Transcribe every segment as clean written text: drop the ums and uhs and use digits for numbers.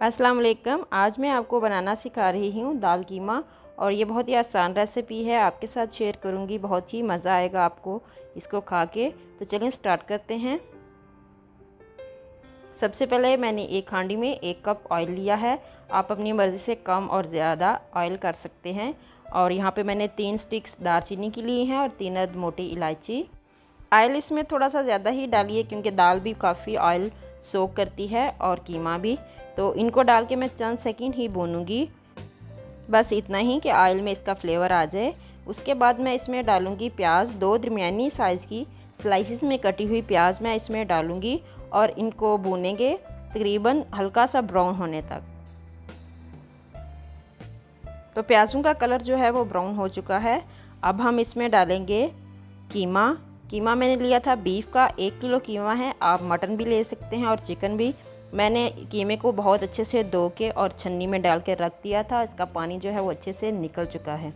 अस्सलाम वालेकुम। आज मैं आपको बनाना सिखा रही हूँ दाल कीमा और ये बहुत ही आसान रेसिपी है। आपके साथ शेयर करूँगी, बहुत ही मज़ा आएगा आपको इसको खा के। तो चलिए स्टार्ट करते हैं। सबसे पहले मैंने एक हांडी में 1 कप ऑयल लिया है। आप अपनी मर्ज़ी से कम और ज़्यादा ऑयल कर सकते हैं। और यहाँ पे मैंने 3 स्टिक्स दालचीनी की ली हैं और 3 अद मोटी इलायची। ऑयल इसमें थोड़ा सा ज़्यादा ही डालिए क्योंकि दाल भी काफ़ी ऑयल सोक करती है और कीमा भी। तो इनको डाल के मैं चंद सेकंड ही भूनूंगी, बस इतना ही कि ऑयल में इसका फ्लेवर आ जाए। उसके बाद मैं इसमें डालूंगी प्याज, 2 दरमियानी साइज़ की स्लाइसिस में कटी हुई प्याज मैं इसमें डालूंगी और इनको भूनेंगे तकरीबन हल्का सा ब्राउन होने तक। तो प्याज़ों का कलर जो है वो ब्राउन हो चुका है। अब हम इसमें डालेंगे कीमा मैंने लिया था बीफ का, 1 किलो कीमा है। आप मटन भी ले सकते हैं और चिकन भी। मैंने कीमे को बहुत अच्छे से धो के और छन्नी में डाल के रख दिया था। इसका पानी जो है वो अच्छे से निकल चुका है।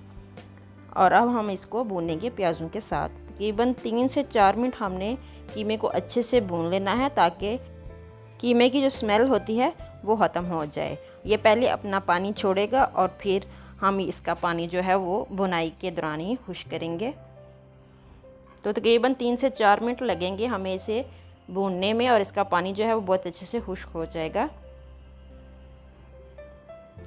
और अब हम इसको भूनेंगे प्याज़ों के साथ। तकरीबन 3 से 4 मिनट हमने कीमे को अच्छे से भून लेना है ताकि कीमे की जो स्मेल होती है वो ख़त्म हो जाए। ये पहले अपना पानी छोड़ेगा और फिर हम इसका पानी जो है वो भुनाई के दौरान ही खुश्क करेंगे। तो तकरीबन 3 से 4 मिनट लगेंगे हमें इसे भूनने में और इसका पानी जो है वो बहुत अच्छे से खुश्क हो जाएगा।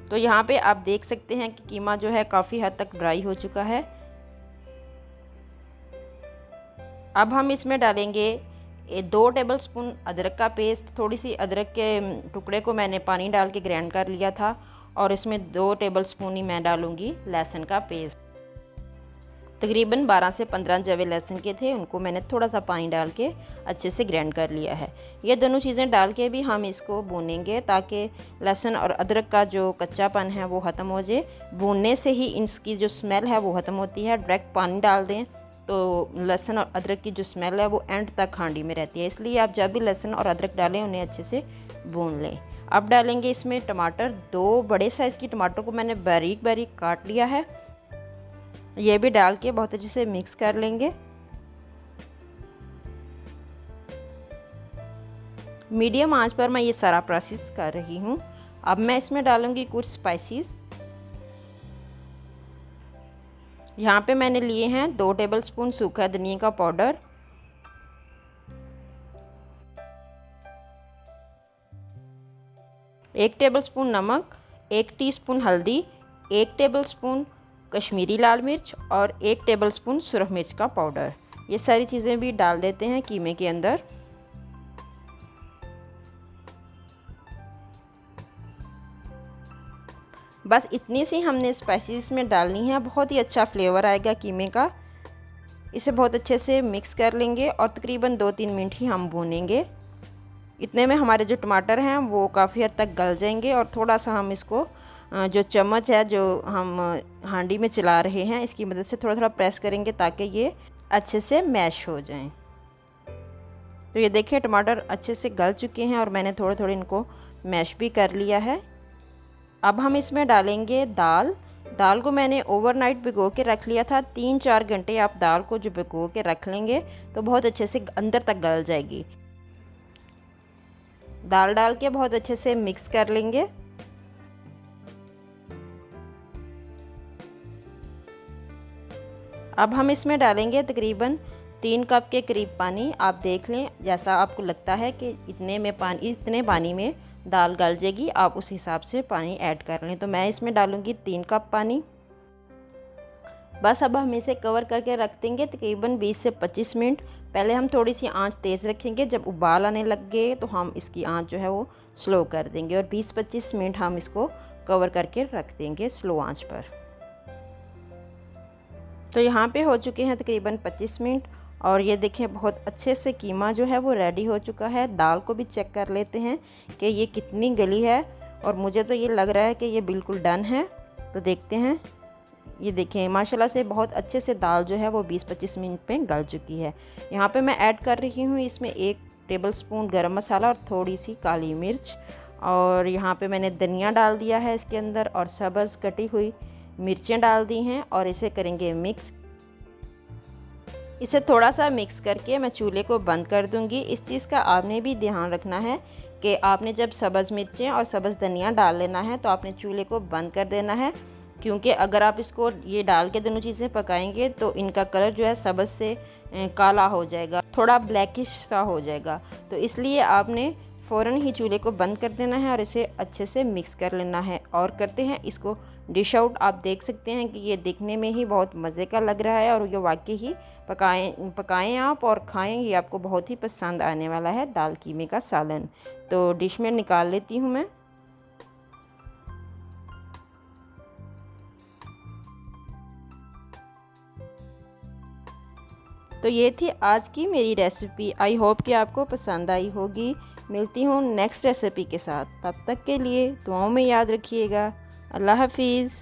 तो यहाँ पे आप देख सकते हैं कि कीमा जो है काफ़ी हद तक ड्राई हो चुका है। अब हम इसमें डालेंगे 2 टेबलस्पून अदरक का पेस्ट। थोड़ी सी अदरक के टुकड़े को मैंने पानी डाल के ग्राइंड कर लिया था और इसमें 2 टेबलस्पून ही मैं डालूँगी लहसुन का पेस्ट। तकरीबन 12 से 15 जवे लहसुन के थे, उनको मैंने थोड़ा सा पानी डाल के अच्छे से ग्राइंड कर लिया है। ये दोनों चीज़ें डाल के भी हम इसको भूनेंगे ताकि लहसुन और अदरक का जो कच्चापन है वो ख़त्म हो जाए। भूनने से ही इसकी जो स्मेल है वो ख़त्म होती है। डायरेक्ट पानी डाल दें तो लहसुन और अदरक की जो स्मेल है वो एंड तक हांडी में रहती है। इसलिए आप जब भी लहसुन और अदरक डालें उन्हें अच्छे से भून लें। अब डालेंगे इसमें टमाटर। 2 बड़े साइज़ की टमाटर को मैंने बारीक बारीक काट लिया है। ये भी डाल के बहुत अच्छे से मिक्स कर लेंगे। मीडियम आंच पर मैं ये सारा प्रोसेस कर रही हूँ। अब मैं इसमें डालूंगी कुछ स्पाइसेस। यहाँ पे मैंने लिए हैं 2 टेबलस्पून सूखा धनिया का पाउडर, 1 टेबलस्पून नमक, 1 टीस्पून हल्दी, 1 टेबलस्पून कश्मीरी लाल मिर्च और 1 टेबलस्पून सुरख मिर्च का पाउडर। ये सारी चीज़ें भी डाल देते हैं कीमे के अंदर। बस इतनी सी हमने स्पाइसेस में डालनी है, बहुत ही अच्छा फ्लेवर आएगा कीमे का। इसे बहुत अच्छे से मिक्स कर लेंगे और तकरीबन 2-3 मिनट ही हम भूनेंगे। इतने में हमारे जो टमाटर हैं वो काफ़ी हद तक गल जाएंगे और थोड़ा सा हम इसको जो चम्मच है जो हम हांडी में चला रहे हैं इसकी मदद से थोड़ा थोड़ा प्रेस करेंगे ताकि ये अच्छे से मैश हो जाएं। तो ये देखिए टमाटर अच्छे से गल चुके हैं और मैंने थोड़े थोड़े इनको मैश भी कर लिया है। अब हम इसमें डालेंगे दाल को मैंने ओवरनाइट भिगो के रख लिया था। 3-4 घंटे आप दाल को जो भिगो के रख लेंगे तो बहुत अच्छे से अंदर तक गल जाएगी। दाल डाल के बहुत अच्छे से मिक्स कर लेंगे। अब हम इसमें डालेंगे तकरीबन 3 कप के करीब पानी। आप देख लें जैसा आपको लगता है कि इतने पानी में दाल गल जाएगी, आप उस हिसाब से पानी ऐड कर लें। तो मैं इसमें डालूंगी 3 कप पानी। बस अब हम इसे कवर करके रख देंगे तकरीबन 20 से 25 मिनट। पहले हम थोड़ी सी आंच तेज़ रखेंगे, जब उबाल आने लग गए तो हम इसकी आंच जो है वो स्लो कर देंगे और 20-25 मिनट हम इसको कवर करके रख देंगे स्लो आंच पर। तो यहाँ पे हो चुके हैं तकरीबन 25 मिनट और ये देखें बहुत अच्छे से कीमा जो है वो रेडी हो चुका है। दाल को भी चेक कर लेते हैं कि ये कितनी गली है और मुझे तो ये लग रहा है कि ये बिल्कुल डन है। तो देखते हैं। ये देखें माशाल्लाह से बहुत अच्छे से दाल जो है वो 20-25 मिनट पे गल चुकी है। यहाँ पे मैं ऐड कर रही हूँ इसमें 1 टेबलस्पून गरम मसाला और थोड़ी सी काली मिर्च और यहाँ पे मैंने धनिया डाल दिया है इसके अंदर और सब्ज़ कटी हुई मिर्चें डाल दी हैं और इसे करेंगे मिक्स। इसे थोड़ा सा मिक्स करके मैं चूल्हे को बंद कर दूंगी। इस चीज़ का आपने भी ध्यान रखना है कि आपने जब सब्ज़ मिर्चें और सब्ज़ धनिया डाल लेना है तो आपने चूल्हे को बंद कर देना है, क्योंकि अगर आप इसको ये डाल के दोनों चीज़ें पकाएंगे तो इनका कलर जो है सब्ज़ से काला हो जाएगा, थोड़ा ब्लैकिश सा हो जाएगा। तो इसलिए आपने फ़ौरन ही चूल्हे को बंद कर देना है और इसे अच्छे से मिक्स कर लेना है। और करते हैं इसको डिश आउट। आप देख सकते हैं कि ये दिखने में ही बहुत मज़े का लग रहा है और ये वाकई ही पकाएं आप और खाएं, ये आपको बहुत ही पसंद आने वाला है दाल कीमे का सालन। तो डिश में निकाल लेती हूँ मैं। तो ये थी आज की मेरी रेसिपी। आई होप कि आपको पसंद आई होगी। मिलती हूँ नेक्स्ट रेसिपी के साथ, तब तक के लिए दुआओं में याद रखिएगा। अल्लाह हाफिज़।